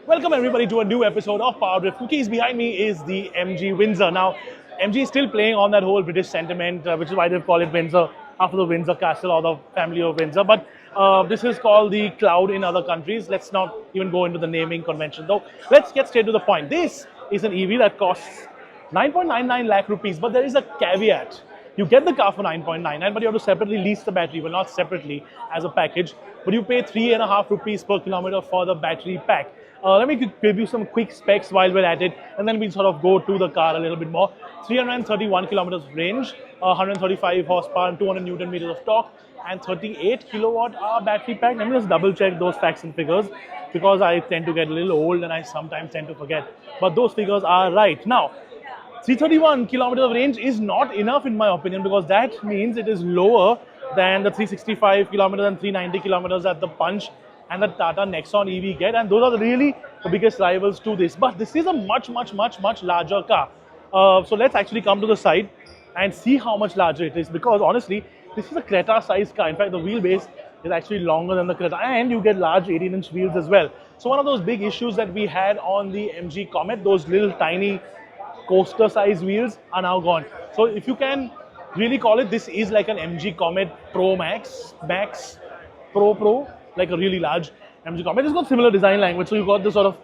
Welcome everybody to a new episode of PowerDrift. QuickEase. Behind me is the MG Windsor. Now, MG is still playing on that whole British sentiment, which is why they call it Windsor after the Windsor Castle or the family of Windsor. But this is called the Cloud in other countries. Let's not even go into the naming convention though. Let's get straight to the point. This is an EV that costs 9.99 lakh rupees, but there is a caveat. You get the car for 9.99, but you have to separately lease the battery. Well, not separately as a package, but you pay 3.5 rupees per kilometer for the battery pack. Let me give you some quick specs while we're at it, and then we'll sort of go to the car a little bit more. 331 kilometers range, 135 horsepower and 200 Newton meters of torque, and 38 kilowatt hour battery pack. Let me just double check those facts and figures because I tend to get a little old and I sometimes tend to forget. But those figures are right. Now, 331 kilometers of range is not enough in my opinion, because that means it is lower than the 365 kilometers and 390 kilometers that the Punch and the Tata Nexon EV get, and those are really the biggest rivals to this. But this is a much larger car. So let's actually come to the side and see how much larger it is, because honestly, this is a Creta sized car. In fact, the wheelbase is actually longer than the Creta, and you get large 18-inch wheels as well. So one of those big issues that we had on the MG Comet, those little tiny coaster size wheels, are now gone. So if you can really call it, this is like an MG Comet Pro Max, Pro, like a really large MG Comet. It's got similar design language, so you got this sort of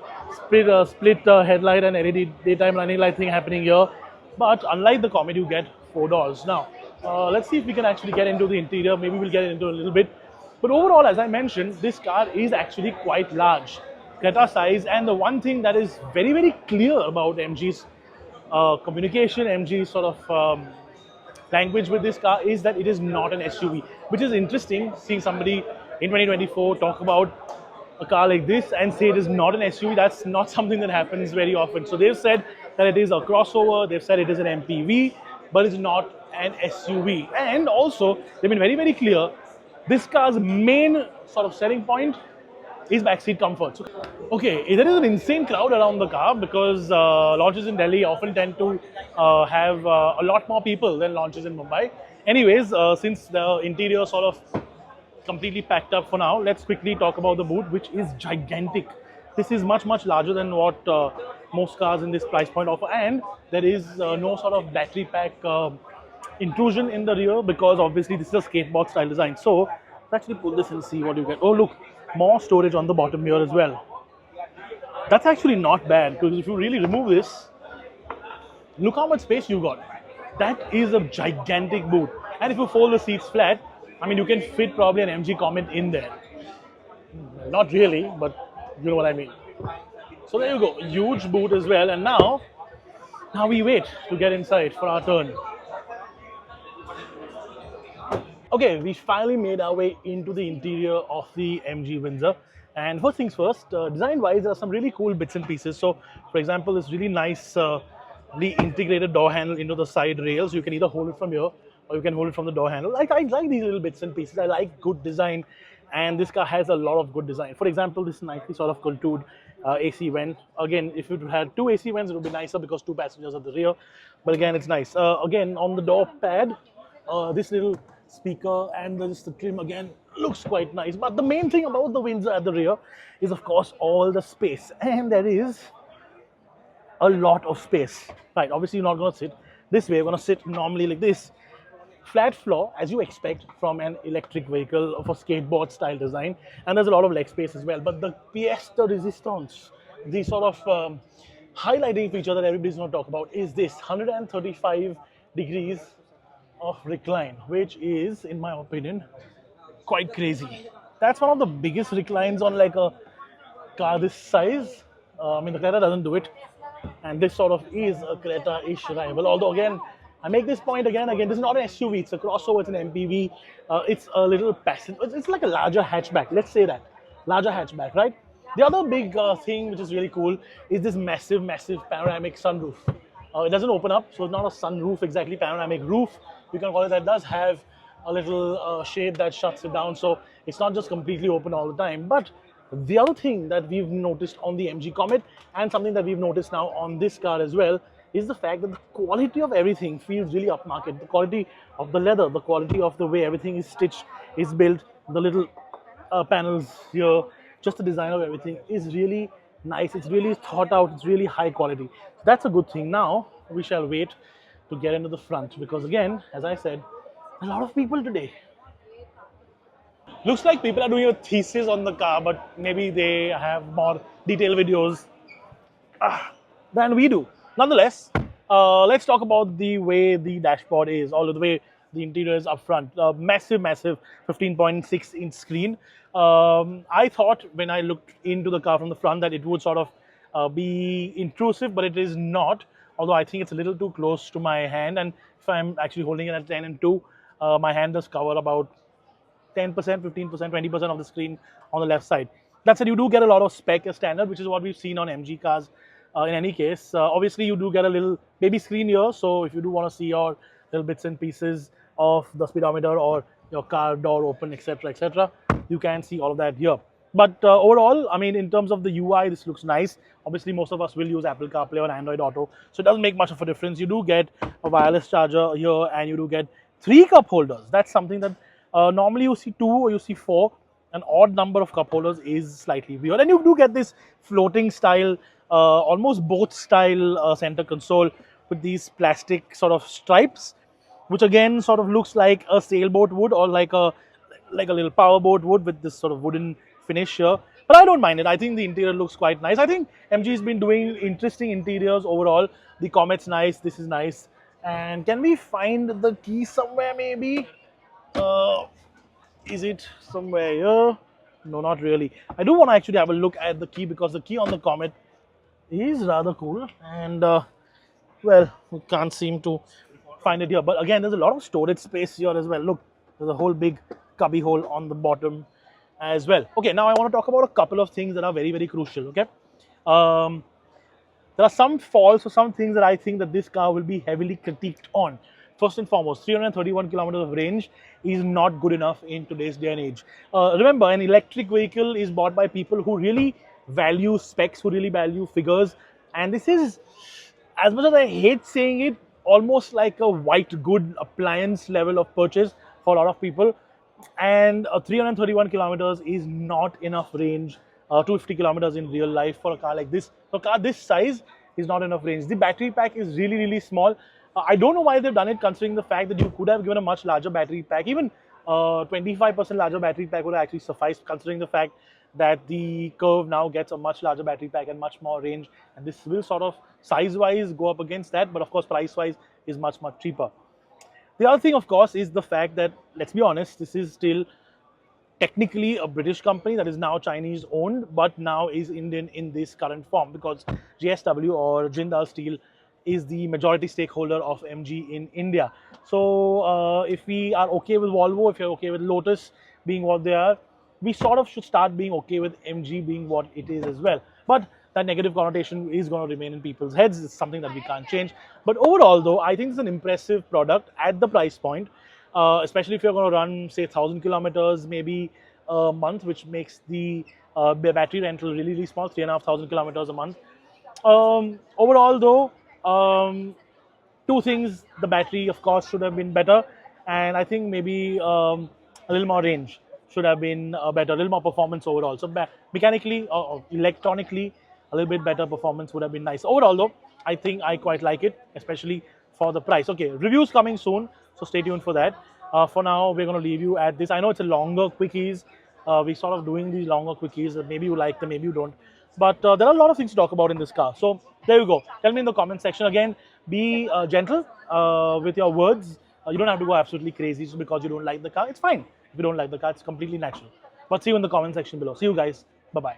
split headlight and LED daytime running light thing happening here. But unlike the Comet, you get 4 doors. Now, let's see if we can actually get into the interior. Maybe we'll get into a little bit. But overall, as I mentioned, this car is actually quite large, Creta size. And the one thing that is very clear about MG's communication, MG's sort of language with this car is that it is not an SUV, which is interesting, seeing somebody in 2024 talk about a car like this and say it is not an SUV. That's not something that happens very often. So they've said that it is a crossover, they've said it is an MPV, but it's not an SUV. And also, they've been very clear, this car's main sort of selling point is backseat comfort. So, okay, there is an insane crowd around the car because launches in Delhi often tend to have a lot more people than launches in Mumbai. Anyways, since the interior sort of completely packed up for now, let's quickly talk about the boot, which is gigantic. This is much larger than what most cars in this price point offer, and there is no sort of battery pack intrusion in the rear, because obviously this is a skateboard style design. So let's actually pull this and see what you get. Oh look, more storage on the bottom here as well. That's actually not bad, because if you really remove this, look how much space you got. That is a gigantic boot. And if you fold the seats flat, I mean, you can fit probably an MG Comet in there. Not really, but you know what I mean. So there you go, huge boot as well. And now we wait to get inside for our turn. Okay, we finally made our way into the interior of the MG Windsor. And first things first, design-wise, there are some really cool bits and pieces. So, for example, this really nice integrated door handle into the side rails. You can either hold it from here or you can hold it from the door handle. I like these little bits and pieces. I like good design, and this car has a lot of good design. For example, this nicely sort of contoured AC vent. Again, if it had 2 AC vents, it would be nicer because 2 passengers at the rear. But again, it's nice. Again, on the door pad, this little speaker and just the trim again looks quite nice. But the main thing about the Windsor at the rear is, of course, all the space. And there is a lot of space. Right, obviously you're not going to sit this way. You're going to sit normally like this. Flat floor, as you expect from an electric vehicle of a skateboard style design, and there's a lot of leg space as well. But the pièce de résistance, the sort of highlighting feature that everybody's going to talk about, is this 135 degrees of recline, which is, in my opinion, quite crazy. That's one of the biggest reclines on like a car this size. I mean, the Creta doesn't do it, and this sort of is a Creta-ish rival. Although again, I make this point again, this is not an SUV, it's a crossover, it's an MPV, it's a little passenger, it's like a larger hatchback, let's say that, larger hatchback, right? The other big thing which is really cool is this massive panoramic sunroof. It doesn't open up, so it's not a sunroof exactly, panoramic roof, you can call it that. It does have a little shade that shuts it down, so it's not just completely open all the time. But the other thing that we've noticed on the MG Comet, and something that we've noticed now on this car as well, is the fact that the quality of everything feels really upmarket. The quality of the leather, the quality of the way everything is stitched, is built, the little panels here, just the design of everything is really nice. It's really thought out. It's really high quality. So that's a good thing. Now we shall wait to get into the front because again, as I said, a lot of people today. Looks like people are doing a thesis on the car, but maybe they have more detailed videos than we do. Nonetheless, let's talk about the way the dashboard is, or the way the interior is up front. Massive, massive 15.6-inch screen. I thought when I looked into the car from the front that it would sort of be intrusive, but it is not. Although I think it's a little too close to my hand, and if I'm actually holding it at 10 and 2, my hand does cover about 10%, 15%, 20% of the screen on the left side. That said, you do get a lot of spec as standard, which is what we've seen on MG cars. In any case, obviously you do get a little baby screen here, so if you do want to see your little bits and pieces of the speedometer or your car door open, etc., you can see all of that here. But overall, I mean, in terms of the UI, this looks nice. Obviously, most of us will use Apple CarPlay or Android Auto, so it doesn't make much of a difference. You do get a wireless charger here, and you do get 3 cup holders. That's something that normally you see 2 or you see 4. An odd number of cup holders is slightly weird, and you do get this floating style, almost boat style center console with these plastic sort of stripes, which again sort of looks like a sailboat would, or like a little powerboat would, with this sort of wooden finish here. But I don't mind it. I think the interior looks quite nice. I think MG has been doing interesting interiors overall. The Comet's nice. This is nice. And can we find the key somewhere maybe? Is it somewhere here? No, not really. I do want to actually have a look at the key because the key on the Comet is rather cool. And well, we can't seem to find it here. But again, there's a lot of storage space here as well. Look, there's a whole big cubby hole on the bottom as well. Okay, now I want to talk about a couple of things that are very, very crucial. Okay, there are some faults or some things that I think that this car will be heavily critiqued on. First and foremost, 331 kilometers of range is not good enough in today's day and age. Remember, an electric vehicle is bought by people who really value specs, who really value figures, and this is, as much as I hate saying it, almost like a white good appliance level of purchase for a lot of people. And 331 kilometers is not enough range. 250 kilometers in real life for a car like this. For a car this size is not enough range. The battery pack is really, really small. I don't know why they've done it, considering the fact that you could have given a much larger battery pack. Even 25% larger battery pack would have actually sufficed, considering the fact that the Curve now gets a much larger battery pack and much more range. And this will sort of size-wise go up against that, but of course price-wise is much, much cheaper. The other thing, of course, is the fact that, let's be honest, this is still technically a British company that is now Chinese owned, but now is Indian in this current form, because JSW or Jindal Steel is the majority stakeholder of MG in India. So if we are okay with Volvo, if you're okay with Lotus being what they are, we sort of should start being okay with MG being what it is as well. But that negative connotation is going to remain in people's heads. It's something that we can't change. But overall, though, I think it's an impressive product at the price point, especially if you're going to run, say, 1,000 kilometers maybe a month, which makes the battery rental really, really small, 3,500 kilometers a month. Overall, though, 2 things: the battery, of course, should have been better, and I think maybe a little more range should have been better, a little more performance overall. So mechanically or electronically, a little bit better performance would have been nice. Overall, though, I think I quite like it, especially for the price. Okay, reviews coming soon, so stay tuned for that. For now, we're going to leave you at this. I know it's a longer quickies. We're sort of doing these longer quickies. Maybe you like them, maybe you don't. But there are a lot of things to talk about in this car. So there you go. Tell me in the comment section. Again, be gentle with your words. You don't have to go absolutely crazy just because you don't like the car. It's fine. If you don't like the car, it's completely natural. But see you in the comment section below. See you guys. Bye-bye.